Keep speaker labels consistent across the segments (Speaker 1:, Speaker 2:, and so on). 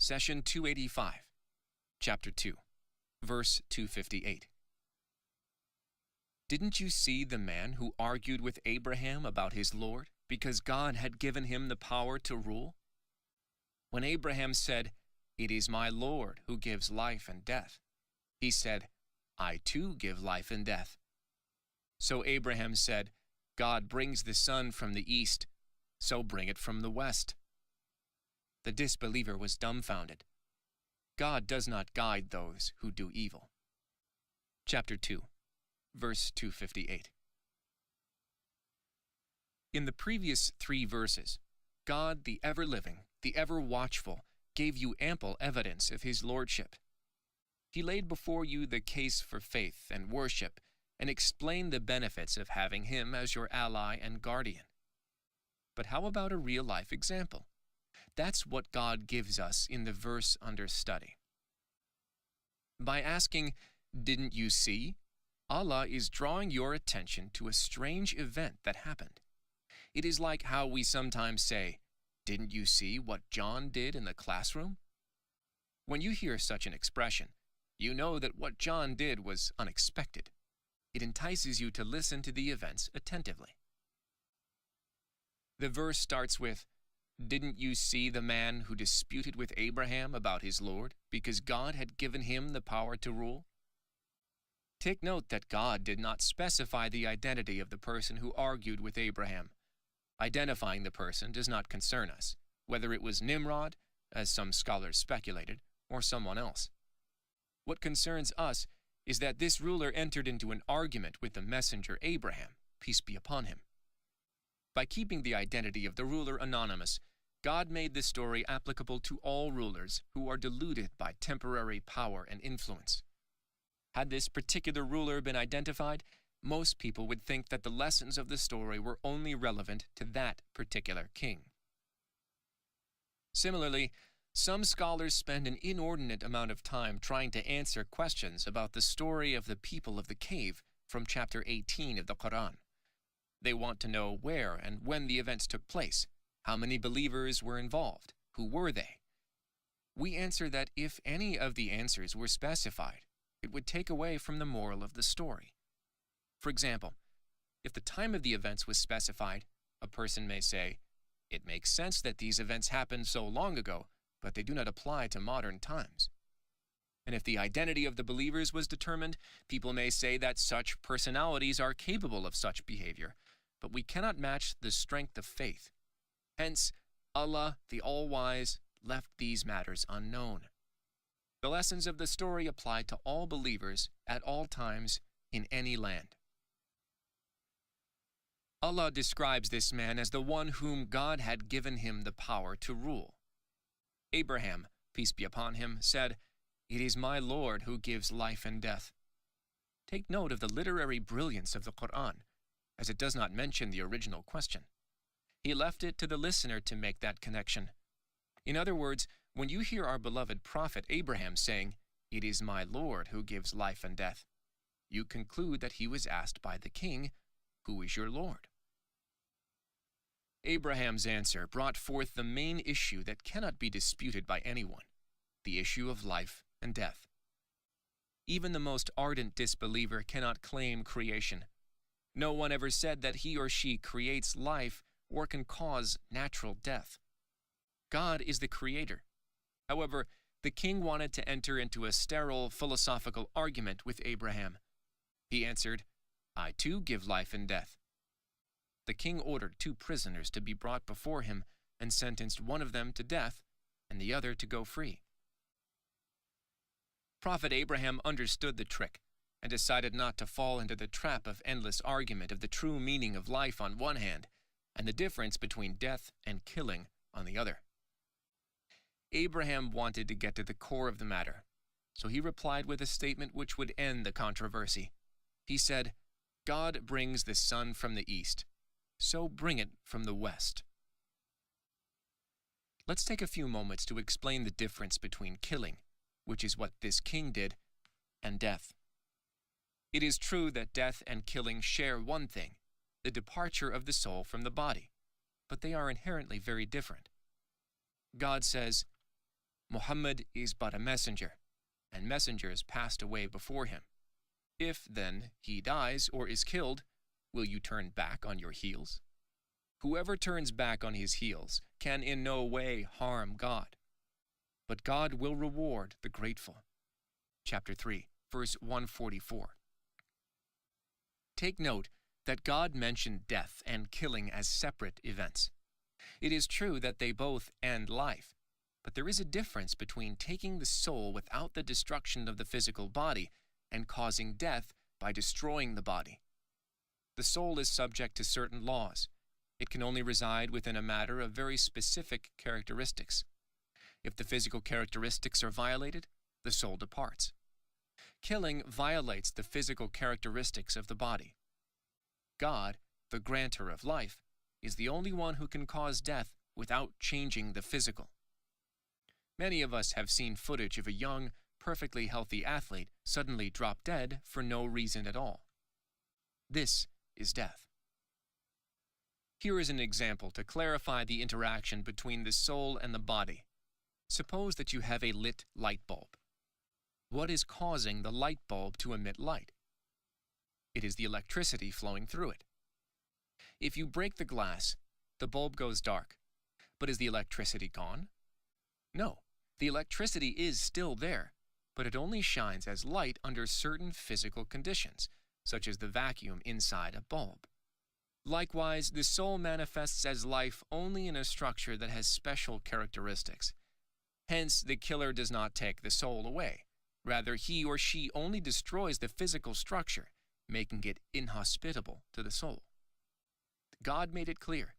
Speaker 1: Session 285, Chapter 2, Verse 258. Didn't you see the man who argued with Abraham about his Lord because God had given him the power to rule? When Abraham said, "It is my Lord who gives life and death," he said, "I too give life and death." So Abraham said, "God brings the sun from the east, so bring it from the west." The disbeliever was dumbfounded. God does not guide those who do evil. Chapter 2, Verse 258. In the previous 3 verses, God, the ever-living, the ever-watchful, gave you ample evidence of His lordship. He laid before you the case for faith and worship and explained the benefits of having Him as your ally and guardian. But how about a real-life example? That's what God gives us in the verse under study. By asking, "Didn't you see?" Allah is drawing your attention to a strange event that happened. It is like how we sometimes say, "Didn't you see what John did in the classroom?" When you hear such an expression, you know that what John did was unexpected. It entices you to listen to the events attentively. The verse starts with, "Didn't you see the man who disputed with Abraham about his Lord because God had given him the power to rule?" Take note that God did not specify the identity of the person who argued with Abraham. Identifying the person does not concern us, whether it was Nimrod, as some scholars speculated, or someone else. What concerns us is that this ruler entered into an argument with the messenger Abraham, peace be upon him. By keeping the identity of the ruler anonymous, God made this story applicable to all rulers who are deluded by temporary power and influence. Had this particular ruler been identified, most people would think that the lessons of the story were only relevant to that particular king. Similarly, some scholars spend an inordinate amount of time trying to answer questions about the story of the people of the cave from chapter 18 of the Quran. They want to know where and when the events took place, how many believers were involved, who were they. We answer that if any of the answers were specified, it would take away from the moral of the story. For example, if the time of the events was specified, a person may say, "It makes sense that these events happened so long ago, but they do not apply to modern times." And if the identity of the believers was determined, people may say that such personalities are capable of such behavior, but we cannot match the strength of faith. Hence, Allah, the All-Wise, left these matters unknown. The lessons of the story apply to all believers at all times in any land. Allah describes this man as the one whom God had given him the power to rule. Abraham, peace be upon him, said, "It is my Lord who gives life and death." Take note of the literary brilliance of the Quran, as it does not mention the original question. He left it to the listener to make that connection. In other words, when you hear our beloved prophet Abraham saying, "It is my Lord who gives life and death," you conclude that he was asked by the king, "Who is your Lord?" Abraham's answer brought forth the main issue that cannot be disputed by anyone, the issue of life and death. Even the most ardent disbeliever cannot claim creation. No one ever said that he or she creates life or can cause natural death. God is the creator. However, the king wanted to enter into a sterile philosophical argument with Abraham. He answered, "I too give life and death." The king ordered 2 prisoners to be brought before him and sentenced one of them to death and the other to go free. Prophet Abraham understood the trick and decided not to fall into the trap of endless argument of the true meaning of life on one hand and the difference between death and killing on the other. Abraham wanted to get to the core of the matter, so he replied with a statement which would end the controversy. He said, "God brings the sun from the east, so bring it from the west." Let's take a few moments to explain the difference between killing, which is what this king did, and death. It is true that death and killing share one thing, the departure of the soul from the body, but they are inherently very different. God says, Muhammad is but a messenger, and messengers passed away before him. If, then, he dies or is killed, will you turn back on your heels? Whoever turns back on his heels can in no way harm God, but God will reward the grateful. Chapter 3, verse 144. Take note that God mentioned death and killing as separate events. It is true that they both end life, but there is a difference between taking the soul without the destruction of the physical body and causing death by destroying the body. The soul is subject to certain laws. It can only reside within a matter of very specific characteristics. If the physical characteristics are violated, the soul departs. Killing violates the physical characteristics of the body. God, the granter of life, is the only one who can cause death without changing the physical. Many of us have seen footage of a young, perfectly healthy athlete suddenly drop dead for no reason at all. This is death. Here is an example to clarify the interaction between the soul and the body. Suppose that you have a lit light bulb. What is causing the light bulb to emit light? It is the electricity flowing through it. If you break the glass, the bulb goes dark. But is the electricity gone? No, the electricity is still there, but it only shines as light under certain physical conditions, such as the vacuum inside a bulb. Likewise, the soul manifests as life only in a structure that has special characteristics. Hence, the killer does not take the soul away. Rather, he or she only destroys the physical structure, making it inhospitable to the soul. God made it clear,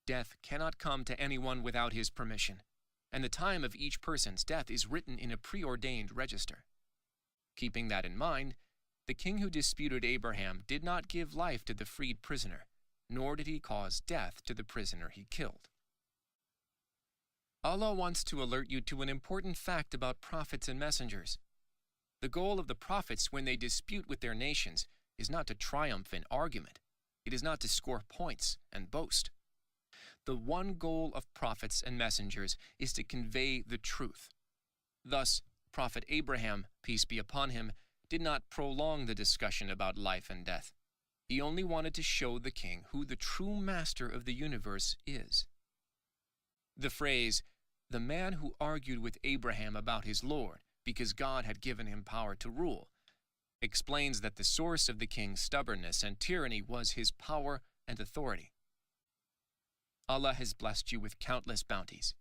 Speaker 1: death cannot come to anyone without his permission, and the time of each person's death is written in a preordained register. Keeping that in mind, the king who disputed Abraham did not give life to the freed prisoner, nor did he cause death to the prisoner he killed. Allah wants to alert you to an important fact about prophets and messengers. The goal of the prophets when they dispute with their nations is not to triumph in argument. It is not to score points and boast. The one goal of prophets and messengers is to convey the truth. Thus, Prophet Abraham, peace be upon him, did not prolong the discussion about life and death. He only wanted to show the king who the true master of the universe is. The phrase, "the man who argued with Abraham about his Lord because God had given him power to rule," explains that the source of the king's stubbornness and tyranny was his power and authority. Allah has blessed you with countless bounties.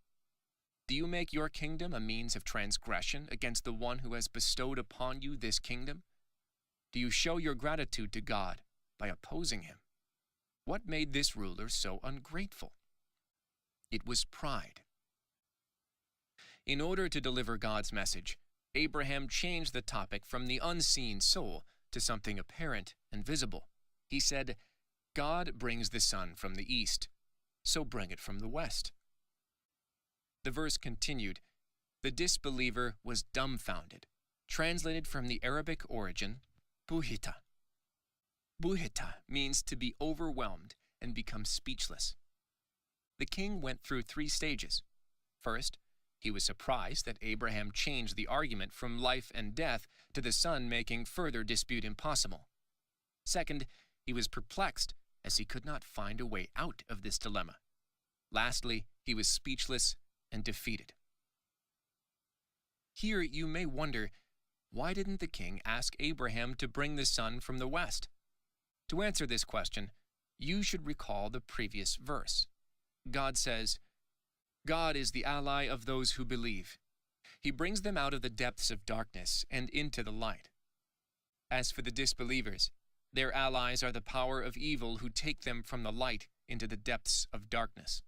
Speaker 1: Do you make your kingdom a means of transgression against the one who has bestowed upon you this kingdom? Do you show your gratitude to God by opposing him? What made this ruler so ungrateful? It was pride. In order to deliver God's message, Abraham changed the topic from the unseen soul to something apparent and visible. He said, "God brings the sun from the east, so bring it from the west." The verse continued, "The disbeliever was dumbfounded," translated from the Arabic origin, buhita. Buhita means to be overwhelmed and become speechless. The king went through 3 stages. First, he was surprised that Abraham changed the argument from life and death to the sun, making further dispute impossible. Second, he was perplexed as he could not find a way out of this dilemma. Lastly, he was speechless and defeated. Here you may wonder, why didn't the king ask Abraham to bring the sun from the west? To answer this question, you should recall the previous verse. God says, "God is the ally of those who believe. He brings them out of the depths of darkness and into the light." As for the disbelievers, their allies are the power of evil who take them from the light into the depths of darkness.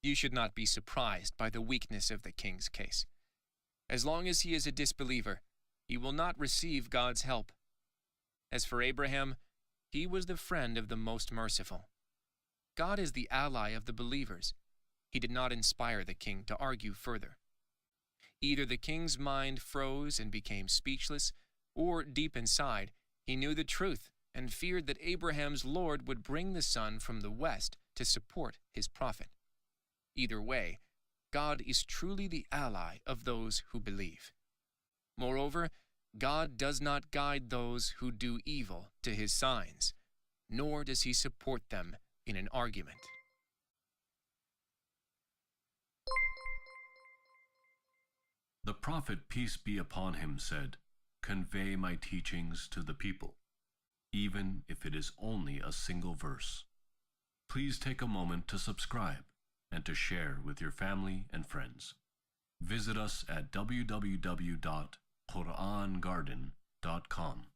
Speaker 1: You should not be surprised by the weakness of the king's case. As long as he is a disbeliever, he will not receive God's help. As for Abraham, he was the friend of the Most Merciful. God is the ally of the believers. He did not inspire the king to argue further. Either the king's mind froze and became speechless, or deep inside, he knew the truth and feared that Abraham's Lord would bring the sun from the west to support his prophet. Either way, God is truly the ally of those who believe. Moreover, God does not guide those who do evil to his signs, nor does he support them in an argument.
Speaker 2: The Prophet, peace be upon him, said, "Convey my teachings to the people, even if it is only a single verse." Please take a moment to subscribe and to share with your family and friends. Visit us at www.QURANGARDEN.com.